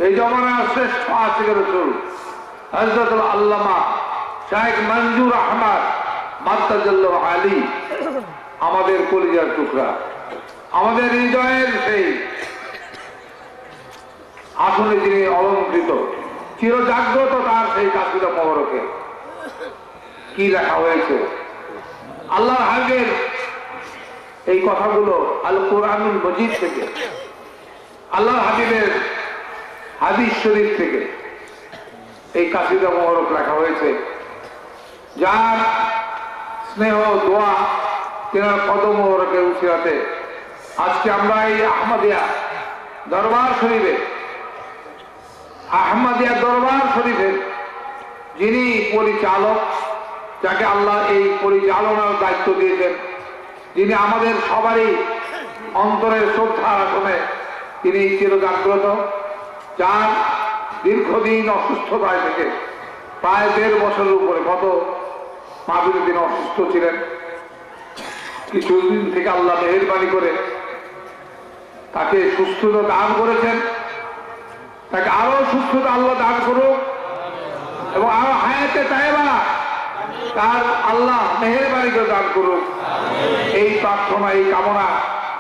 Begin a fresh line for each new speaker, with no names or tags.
এই জমানার শ্রেষ্ঠ আশিক রাসূল হযরতুল আল্লামা শাইখ মঞ্জুর আহমদ মাদ্দাজাল্লাহু আলী, আমাদের কলিজার টুকরা, আমাদের হৃদয়ের সেই আসলে যিনি অলঙ্কৃত, চিরজাগ্রত তার সেই কাসিদা মোবারকে কি লেখা হয়েছে। আল্লাহর হাবিবের এই কথাগুলো আল কোরআনুল মজিদ থেকে, আল্লাহর হাবিবের হাদিস শরীফ থেকে এই কাসিদা মোবারক লেখা হয়েছে, যার স্নেহ দোয়া তেনার কদম মোবারকের উসিলাতে আজকে আমরা এই আহমদিয়া দরবার শরীফে, আহমদিয়া দরবার শরীফের যিনি পরিচালক, যাকে আল্লাহ এই পরিচালনার দায়িত্ব দিয়েছেন, যিনি আমাদের সবারই অন্তরের শ্রদ্ধার আসনে তিনি চিরজাগ্রত, যার দীর্ঘদিন অসুস্থতায় থেকে প্রায় 1.5 বছরের উপরে, গত মাহফিলে তিনি অসুস্থ ছিলেন, কিছুদিন থেকে আল্লাহ মেহেরবানি করে তাকে সুস্থতা দান করেছেন। তাকে আরো সুস্থতা আল্লাহ দান করুক এবং আরো হায়াতে তাইবা তার আল্লাহ মেহেরবানি করে দান করুক, এই প্রার্থনা, এই কামনা